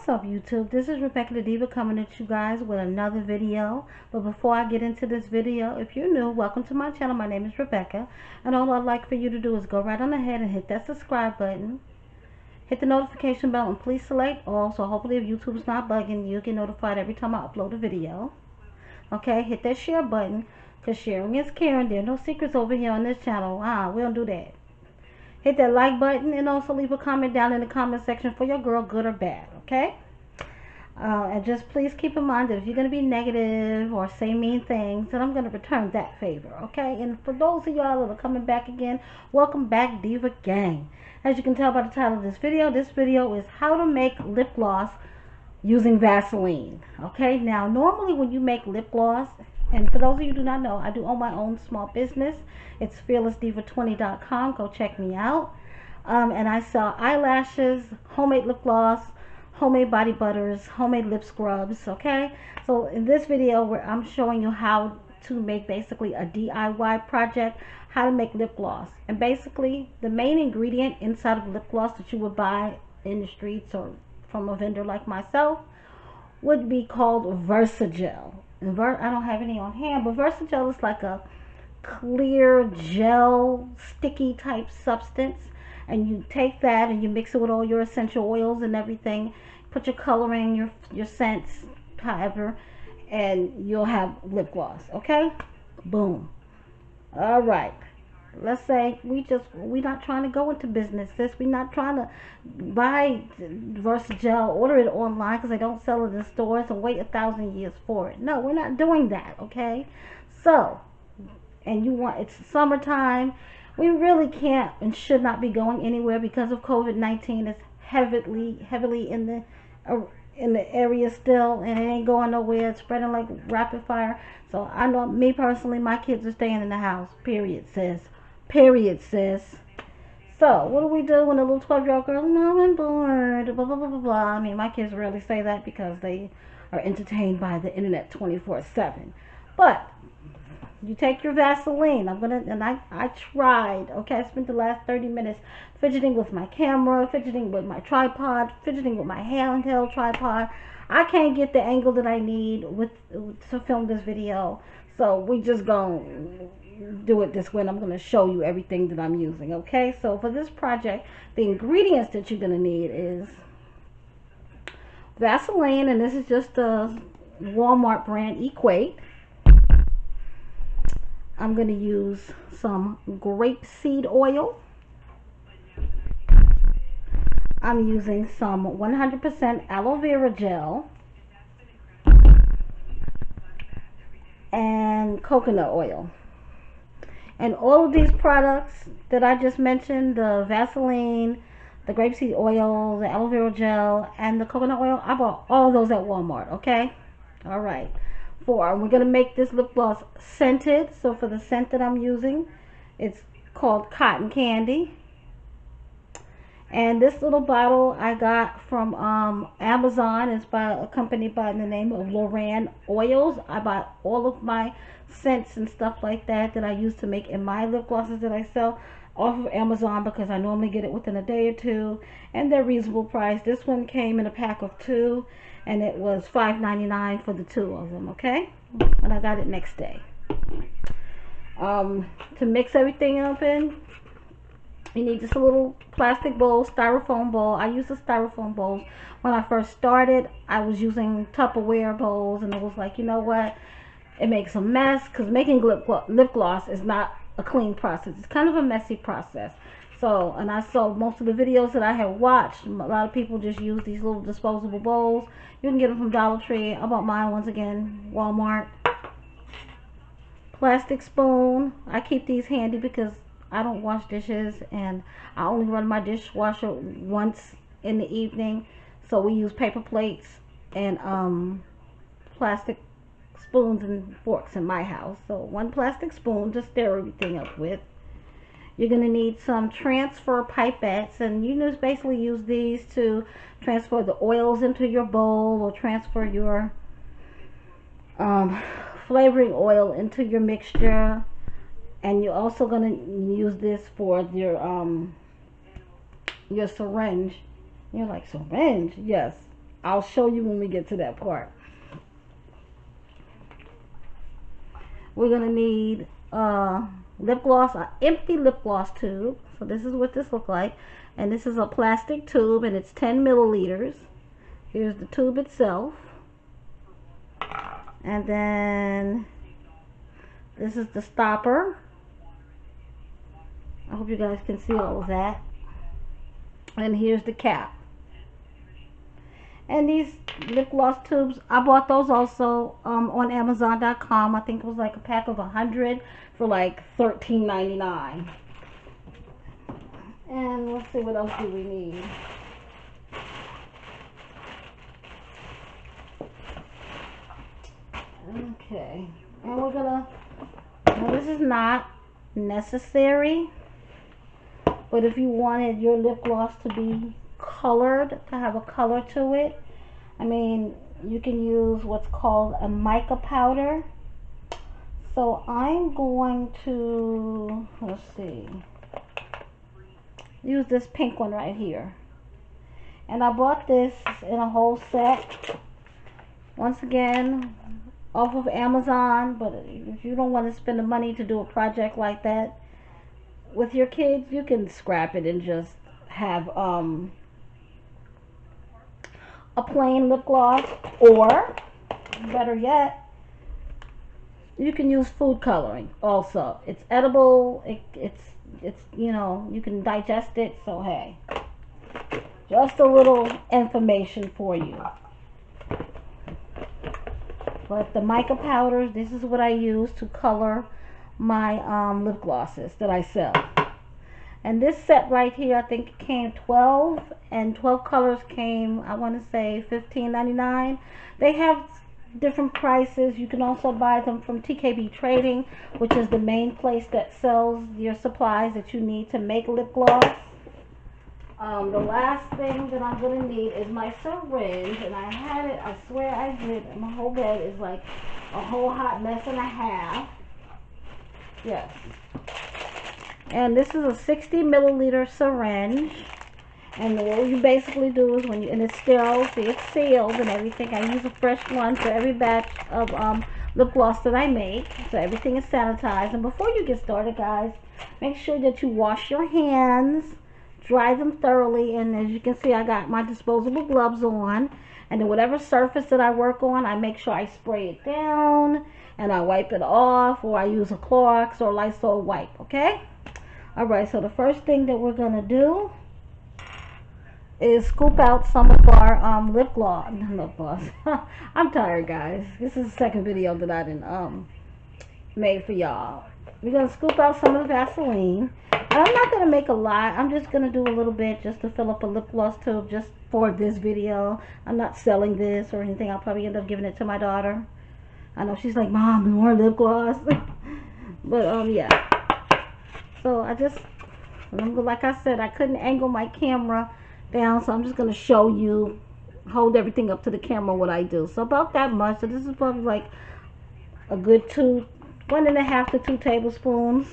What's up, YouTube? This is Rebecca the Diva coming at you guys with another video. But before I get into this video, if you're new, welcome to my channel. My name is Rebecca, and all I'd like for you to do is go right on ahead and hit that subscribe button, hit the notification bell, and please select all, so hopefully if YouTube's not bugging, you'll get notified every time I upload a video. Okay, hit that share button, because sharing is caring. There are no secrets over here on this channel. We don't do that. Hit that like button and also leave a comment down in the comment section for your girl, good or bad, okay? And just please keep in mind that if you're going to be negative or say mean things, then I'm going to return that favor, okay? And for those of y'all that are coming back again, welcome back, Diva Gang. As you can tell by the title of this video is how to make lip gloss using Vaseline, okay? Now, normally when you make lip gloss, and for those of you who do not know, I do own my own small business. It's fearlessdiva20.com. Go check me out. And I sell eyelashes, homemade lip gloss, homemade body butters, homemade lip scrubs, okay? So in this video where I'm showing you how to make basically a DIY project, how to make lip gloss. And basically the main ingredient inside of lip gloss that you would buy in the streets or from a vendor like myself would be called Versagel. And I don't have any on hand, but Versagel is like a clear gel sticky type substance, and you take that and you mix it with all your essential oils and everything, put your coloring, your scents, however, and you'll have lip gloss. Okay, boom. All right, let's say we're not trying to go into business, we're not trying to buy Versagel, order it online because they don't sell it in stores and wait 1,000 years for it. No, we're not doing that, okay? So, and it's summertime, we really can't and should not be going anywhere because of COVID-19. It's heavily in the area still, and it ain't going nowhere. It's spreading like rapid fire. So I know, me personally, my kids are staying in the house, period, sis. So what do we do when a little 12-year-old girl, no, I'm bored, blah blah blah blah blah? I mean, my kids rarely say that because they are entertained by the internet 24/7. But you take your Vaseline. I tried, okay? I spent the last 30 minutes fidgeting with my camera, fidgeting with my tripod, fidgeting with my handheld tripod. I can't get the angle that I need to film this video. So we just gonna do it this way, and I'm gonna show you everything that I'm using, okay? So for this project, the ingredients that you're gonna need is Vaseline, and this is just the Walmart brand Equate. I'm going to use some grapeseed oil. I'm using some 100% aloe vera gel and coconut oil. And all of these products that I just mentioned, the Vaseline, the grapeseed oil, the aloe vera gel, and the coconut oil, I bought all those at Walmart, okay? All right. We're going to make this lip gloss scented. So for the scent that I'm using, it's called Cotton Candy. And this little bottle I got from Amazon. It's by a company by the name of Loran Oils. I buy all of my scents and stuff like that I use to make in my lip glosses that I sell off of Amazon, because I normally get it within a day or two, and they're reasonable price. This one came in a pack of 2, and it was $5.99 for the 2 of them, okay? And I got it next day. To mix everything up in, you need just a little plastic bowl, styrofoam bowl. I use the styrofoam bowls. When I first started, I was using Tupperware bowls, and it was like, you know what? It makes a mess, because making lip gloss is not a clean process. It's kind of a messy process. So, and I saw most of the videos that I had watched, a lot of people just use these little disposable bowls. You can get them from Dollar Tree. I bought mine, once again, Walmart. Plastic spoon. I keep these handy because I don't wash dishes, and I only run my dishwasher once in the evening. So we use paper plates and plastic spoons and forks in my house. So 1 plastic spoon to stir everything up with. You're going to need some transfer pipettes, and you just basically use these to transfer the oils into your bowl, or transfer your flavoring oil into your mixture. And you're also going to use this for your syringe. You're like, syringe? Yes. I'll show you when we get to that part. We're gonna need lip gloss, an empty lip gloss tube. So this is what this looks like, and this is a plastic tube, and it's 10 milliliters. Here's the tube itself, and then this is the stopper. I hope you guys can see all of that. And here's the cap. And these lip gloss tubes, I bought those also on Amazon.com. I think it was like a pack of 100 for like $13.99. And let's see, what else do we need? Okay, and we're gonna, now this is not necessary, but if you wanted your lip gloss to be colored, to have a color to it, I mean, you can use what's called a mica powder. So I'm going to, let's see, use this pink one right here. And I bought this in a whole set, once again, off of Amazon. But if you don't want to spend the money to do a project like that with your kids, you can scrap it and just have a plain lip gloss, or better yet, you can use food coloring also. It's edible, it's you know, you can digest it. So hey, just a little information for you. But the mica powders, this is what I use to color my lip glosses that I sell. And this set right here, I think it came 12, and 12 colors came, I want to say $15.99. They have different prices. You can also buy them from TKB Trading, which is the main place that sells your supplies that you need to make lip gloss. The last thing that I'm going to need is my syringe, and I had it, I swear I did. My whole bed is like a whole hot mess and a half. Yes. And this is a 60 milliliter syringe. And what you basically do is, when you, and it's sterile, see, it's sealed and everything. I use a fresh one for every batch of lip gloss that I make. So everything is sanitized. And before you get started, guys, make sure that you wash your hands, dry them thoroughly. And as you can see, I got my disposable gloves on. And then whatever surface that I work on, I make sure I spray it down and I wipe it off, or I use a Clorox or Lysol wipe, okay? Alright, so the first thing that we're going to do is scoop out some of our lip gloss. I'm tired, guys. This is the second video that I didn't made for y'all. We're going to scoop out some of the Vaseline. And I'm not going to make a lot. I'm just going to do a little bit just to fill up a lip gloss tube just for this video. I'm not selling this or anything. I'll probably end up giving it to my daughter. I know she's like, Mom, more lip gloss. But yeah. So I just, like I said, I couldn't angle my camera down, so I'm just going to show you, hold everything up to the camera what I do. So about that much. So this is probably like a good 1.5 to 2 tablespoons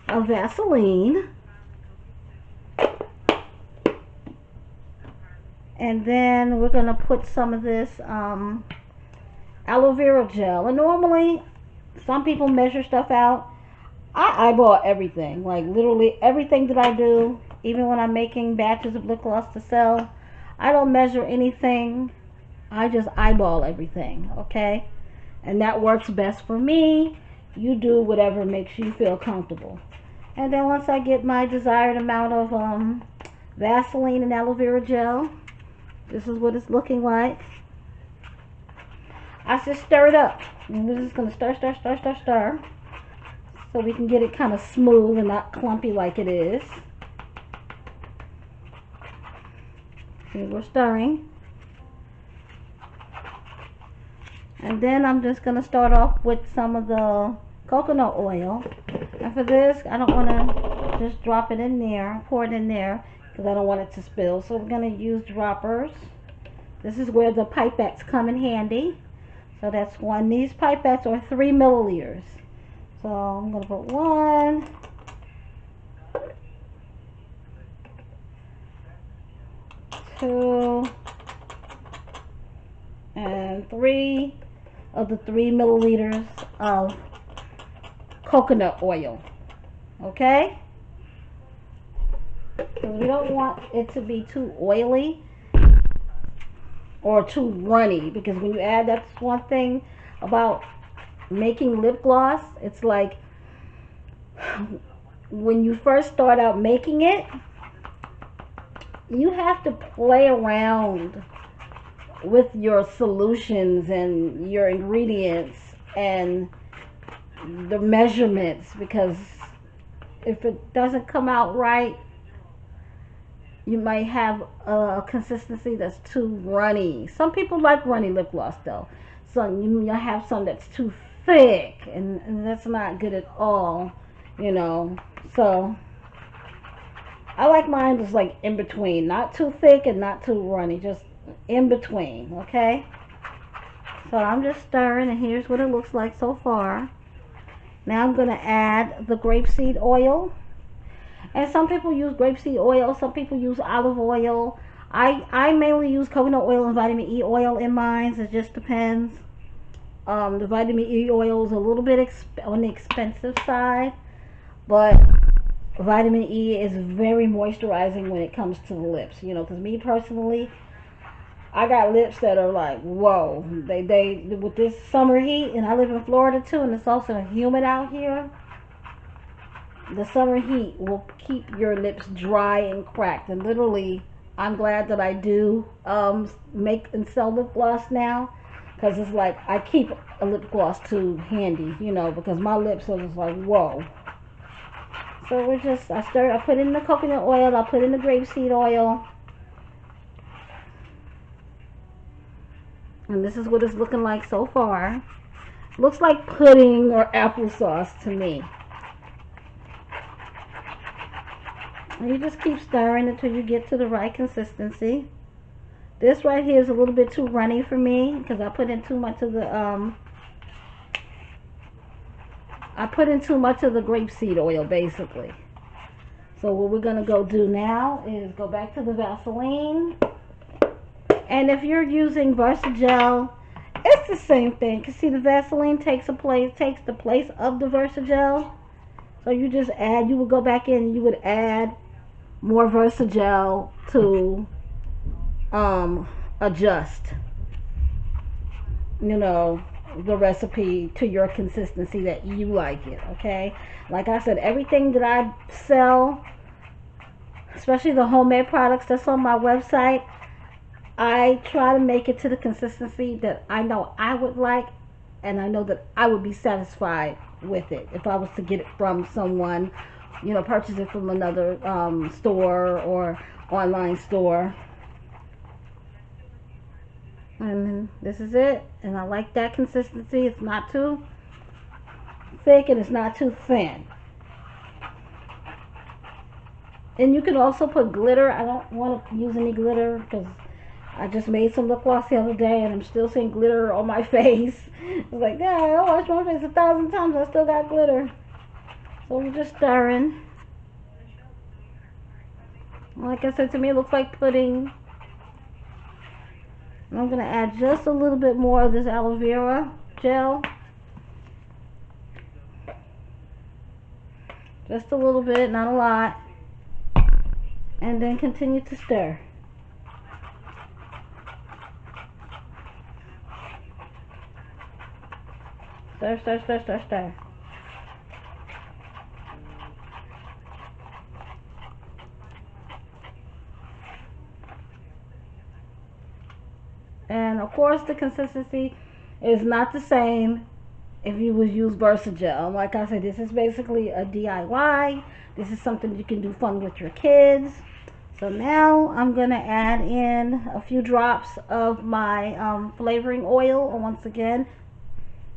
of Vaseline. And then we're going to put some of this aloe vera gel. And normally, some people measure stuff out. I eyeball everything, like literally everything that I do, even when I'm making batches of lip gloss to sell. I don't measure anything. I just eyeball everything, okay? And that works best for me. You do whatever makes you feel comfortable. And then once I get my desired amount of Vaseline and aloe vera gel, this is what it's looking like. I just stir it up. And we're just going to stir. So we can get it kind of smooth and not clumpy like it is. And we're stirring. And then I'm just going to start off with some of the coconut oil. And for this, I don't want to just drop it in there, pour it in there, because I don't want it to spill. So we're going to use droppers. This is where the pipettes come in handy. So that's one. These pipettes are 3 milliliters. So I'm going to put 1, 2, and 3 of the 3 milliliters of coconut oil. Okay? Because we don't want it to be too oily or too runny, because when you add, that's one thing about making lip gloss. It's like when you first start out making it, you have to play around with your solutions and your ingredients and the measurements, because if it doesn't come out right, you might have a consistency that's too runny. Some people like runny lip gloss though. So you have some that's too thick, and that's not good at all, you know. So I like mine just like in between, not too thick and not too runny, just in between. Okay, so I'm just stirring, and here's what it looks like so far. Now I'm going to add the grapeseed oil, and some people use grapeseed oil, some people use olive oil. I mainly use coconut oil and vitamin E oil in mine. It just depends. The vitamin E oil is a little bit on the expensive side, but vitamin E is very moisturizing when it comes to the lips, you know, because me personally, I got lips that are like, whoa, they with this summer heat, and I live in Florida too, and it's also humid out here. The summer heat will keep your lips dry and cracked, and literally, I'm glad that I do make and sell lip gloss now, because it's like I keep a lip gloss too handy, you know, because my lips are just like, whoa. So we're just, I put in the coconut oil, I put in the grapeseed oil. And this is what it's looking like so far. Looks like pudding or applesauce to me. And you just keep stirring until you get to the right consistency. This right here is a little bit too runny for me, because I put in too much of the grapeseed oil, basically. So what we're going to go do now is go back to the Vaseline. And if you're using Versagel, it's the same thing. Because see, the Vaseline takes the place of the Versagel. So you just add, you would go back in and you would add more Versagel to adjust, you know, the recipe to your consistency that you like it. Okay, like I said, everything that I sell, especially the homemade products that's on my website, I try to make it to the consistency that I know I would like, and I know that I would be satisfied with it if I was to get it from someone, you know, purchase it from another store or online store. And this is it, and I like that consistency. It's not too thick and it's not too thin. And you can also put glitter. I don't want to use any glitter because I just made some lip gloss the other day and I'm still seeing glitter on my face. It's like, yeah, I washed my face 1,000 times, I still got glitter. So we're just stirring. Like I said, to me it looks like pudding. And I'm going to add just a little bit more of this aloe vera gel. Just a little bit, not a lot. And then continue to stir. Stir, stir, stir, stir, stir. And of course the consistency is not the same if you would use Versagel. Like I said, this is basically a DIY. This is something you can do fun with your kids. So now I'm going to add in a few drops of my flavoring oil. And once again,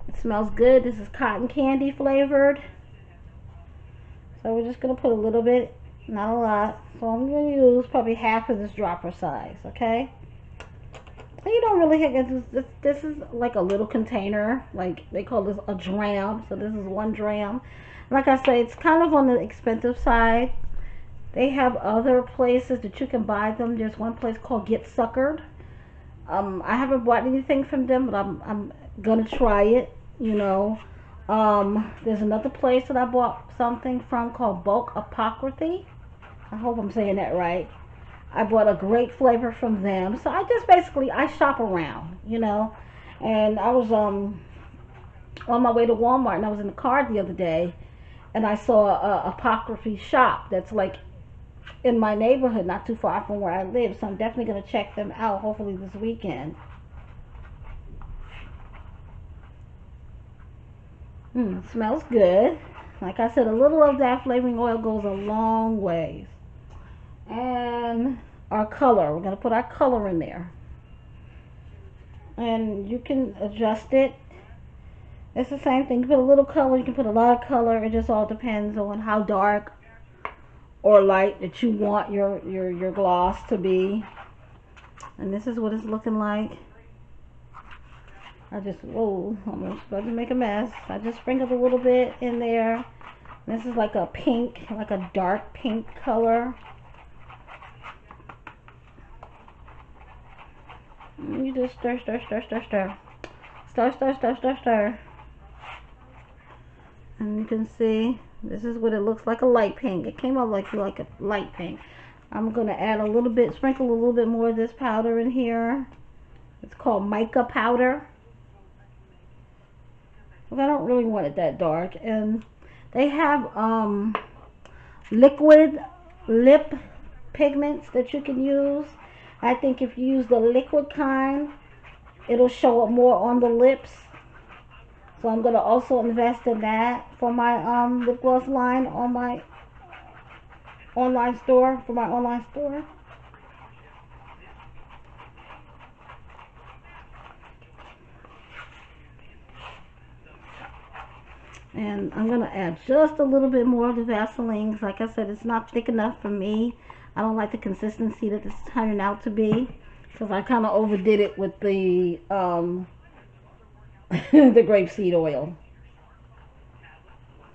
it smells good. This is cotton candy flavored. So we're just going to put a little bit, not a lot. So I'm going to use probably half of this dropper size, okay? So you don't really have, this is like a little container, like they call this a dram. So this is 1 dram. Like I say, it's kind of on the expensive side. They have other places that you can buy them. There's one place called Get Suckered. I haven't bought anything from them, but I'm gonna try it, you know. There's another place that I bought something from called Bulk Apocryphy. I hope I'm saying that right. I bought a great flavor from them. So I just basically I shop around, you know. And I was on my way to Walmart, and I was in the car the other day, and I saw a apocryphy shop that's like in my neighborhood, not too far from where I live. So I'm definitely gonna check them out. Hopefully this weekend. Smells good. Like I said, a little of that flavoring oil goes a long ways. And our color, we're gonna put our color in there, and you can adjust it. It's the same thing. You put a little color, you can put a lot of color. It just all depends on how dark or light that you want your gloss to be. And this is what it's looking like. Whoa, almost about to make a mess. I just sprinkled a little bit in there. This is like a pink, like a dark pink color. You just stir, stir, stir, stir, stir. Stir, stir, stir, stir, stir. And you can see, this is what it looks like, a light pink. It came out like a light pink. I'm going to add a little bit, sprinkle a little bit more of this powder in here. It's called mica powder. Because I don't really want it that dark. And they have liquid lip pigments that you can use. I think if you use the liquid kind, it'll show up more on the lips. So I'm going to also invest in that for my lip gloss line on my online store, And I'm going to add just a little bit more of the Vaseline. Like I said, it's not thick enough for me. I don't like the consistency that this is turning out to be, because I kind of overdid it with the the grapeseed oil.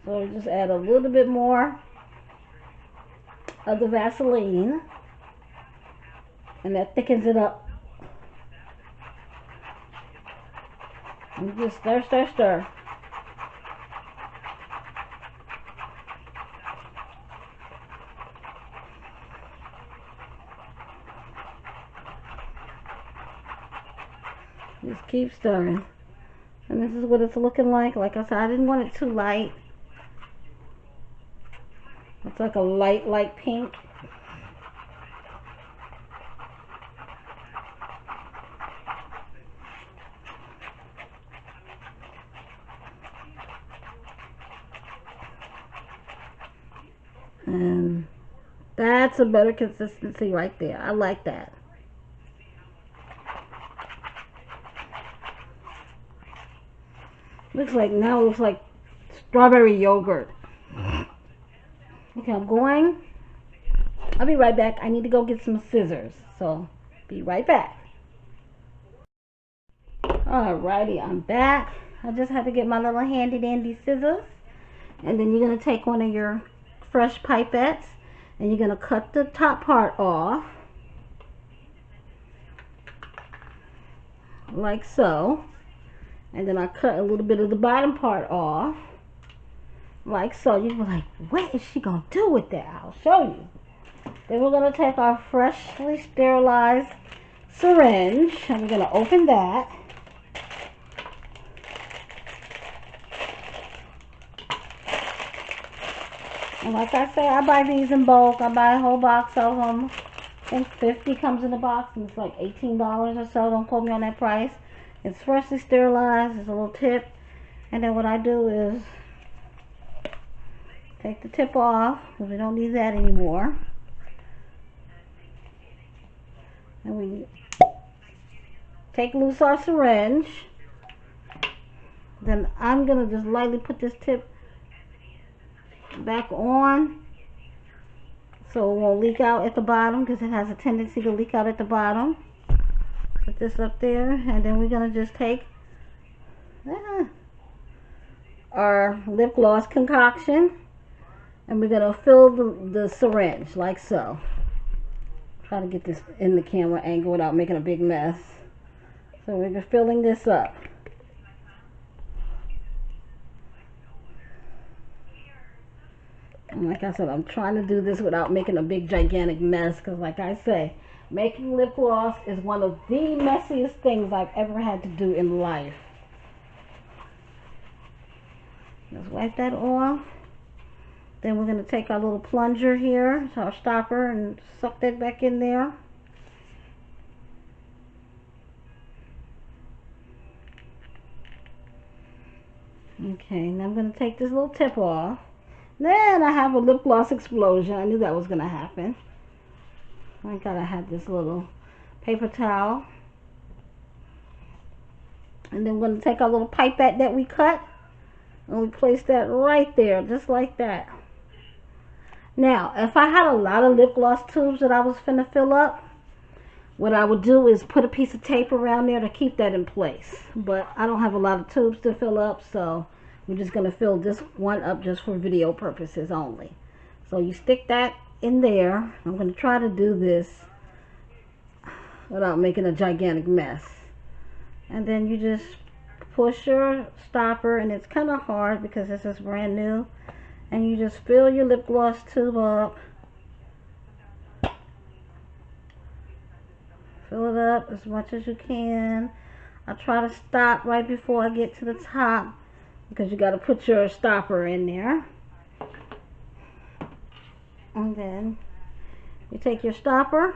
So just add a little bit more of the Vaseline, and that thickens it up. And just stir, stir, stir. Just keep stirring. And this is what it's looking like. Like I said, I didn't want it too light. It's like a light pink. And that's a better consistency right there. I like that. Looks like strawberry yogurt. Okay, I'll be right back. I need to go get some scissors, so be right back. Alrighty, I'm back. I just had to get my little handy dandy scissors, and then you're going to take one of your fresh pipettes, and you're going to cut the top part off like so. And then I cut a little bit of the bottom part off, like so. You'll be like, what is she going to do with that? I'll show you. Then we're going to take our freshly sterilized syringe, and we're going to open that. And like I say, I buy these in bulk. I buy a whole box of them. I think 50 comes in the box, and it's like $18 or so. Don't quote me on that price. It's freshly sterilized. There's a little tip. And then what I do is take the tip off, because we don't need that anymore. And we take loose our syringe. Then I'm going to just lightly put this tip back on, so it won't leak out at the bottom, because it has a tendency to leak out at the bottom. Put this up there, and then we're going to just take our lip gloss concoction, and we're going to fill the syringe like so. Try to get this in the camera angle without making a big mess. So we're filling this up. And like I said, I'm trying to do this without making a big gigantic mess, because like I say, making lip gloss is one of the messiest things I've ever had to do in life. Let's wipe that off. Then we're going to take our little plunger here, our stopper, and suck that back in there. Okay, now I'm going to take this little tip off. Then I have a lip gloss explosion. I knew that was going to happen. I gotta have this little paper towel. And then we're going to take our little pipette that we cut, and we place that right there, just like that. Now, if I had a lot of lip gloss tubes that I was finna fill up, what I would do is put a piece of tape around there to keep that in place. But I don't have a lot of tubes to fill up, so we're just going to fill this one up just for video purposes only. So you stick that in there. I'm going to try to do this without making a gigantic mess. And then you just push your stopper, and it's kind of hard because this is brand new. And you just fill your lip gloss tube up. Fill it up as much as you can. I try to stop right before I get to the top, because you got to put your stopper in there. And then you take your stopper,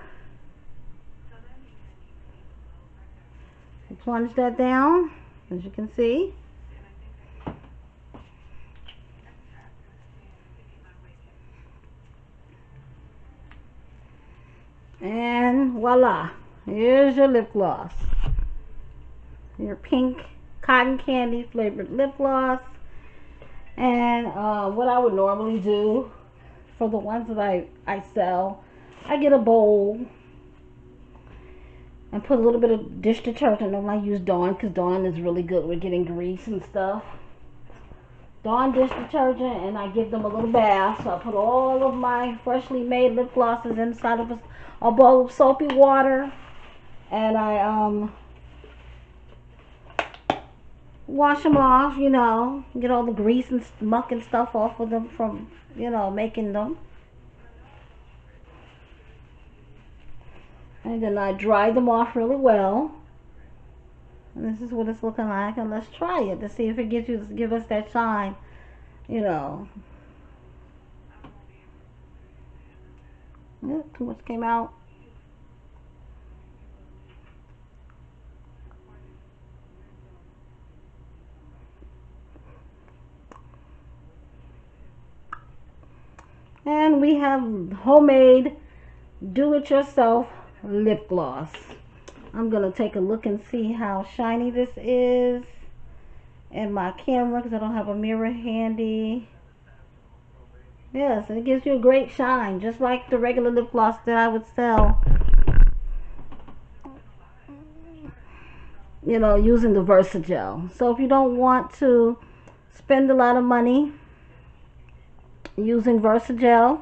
you plunge that down, as you can see. And voila, here's your lip gloss. Your pink cotton candy flavored lip gloss. And what I would normally do for the ones that I sell, I get a bowl and put a little bit of dish detergent. I use Dawn, because Dawn is really good with getting grease and stuff. Dawn dish detergent, and I give them a little bath. So I put all of my freshly made lip glosses inside of a bowl of soapy water, and I wash them off, you know, get all the grease and muck and stuff off of them from, you know, making them. And then I dry them off really well. And this is what it's looking like. And let's try it to see if it give us that shine, you know. Too much came out. And we have homemade, do-it-yourself lip gloss. I'm going to take a look and see how shiny this is in my camera, because I don't have a mirror handy. Yes, it gives you a great shine, just like the regular lip gloss that I would sell, you know, using the Versagel. So if you don't want to spend a lot of money using Versagel,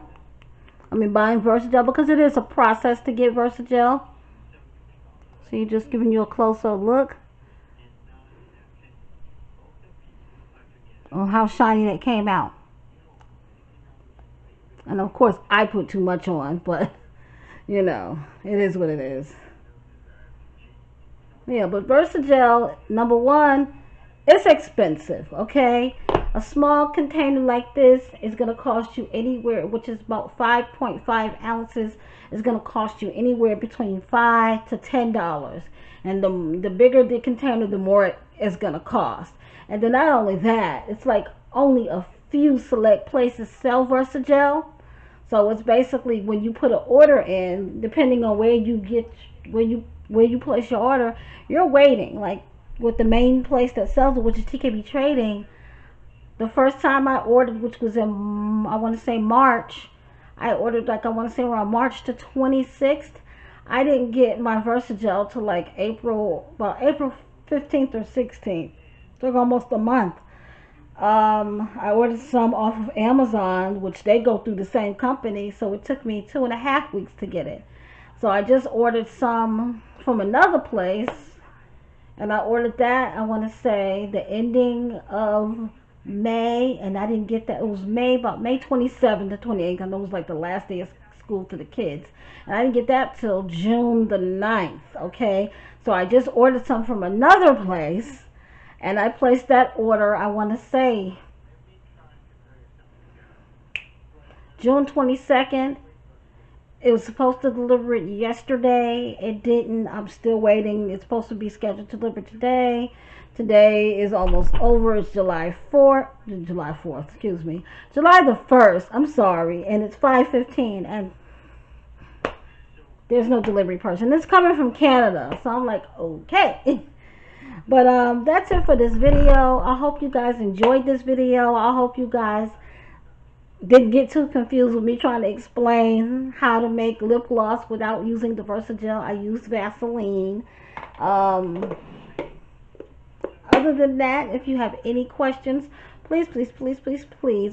buying Versagel, because it is a process to get Versagel. So you're just giving you a closer look on how shiny that came out. And of course I put too much on, but you know, it is what it is. Yeah, but Versagel, number one, it's expensive, okay? A small container like this is going to cost you anywhere, which is about 5.5 ounces, is going to cost you anywhere between $5 to $10. And the bigger the container, the more it is going to cost. And then not only that, it's like only a few select places sell Versagel. So it's basically, when you put an order in, depending on where you place your order, you're waiting. Like with the main place that sells it, which is TKB Trading, the first time I ordered, which was in, I want to say March, I ordered like, I want to say around March the 26th. I didn't get my Versagel till like April 15th or 16th. Took almost a month. I ordered some off of Amazon, which they go through the same company, so it took me 2.5 weeks to get it. So I just ordered some from another place, And I ordered that, I want to say, the ending of May, and I didn't get that. It was about May 27th to 28th. I know it was like the last day of school to the kids. And I didn't get that till June the 9th, okay? So I just ordered some from another place, and I placed that order, I want to say, June 22nd. It was supposed to deliver it yesterday. It didn't. I'm still waiting. It's supposed to be scheduled to deliver today. Today is almost over. It's July 4th, excuse me. July the 1st, I'm sorry. And it's 5:15 and there's no delivery person. It's coming from Canada. So I'm like, okay. But that's it for this video. I hope you guys enjoyed this video. I hope you guys didn't get too confused with me trying to explain how to make lip gloss without using the Versagel. I use Vaseline. Other than that, if you have any questions, please,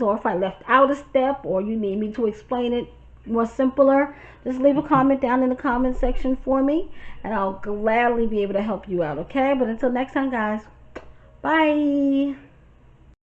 or if I left out a step or you need me to explain it more simpler, just leave a comment down in the comment section for me and I'll gladly be able to help you out, okay? But until next time, guys, bye.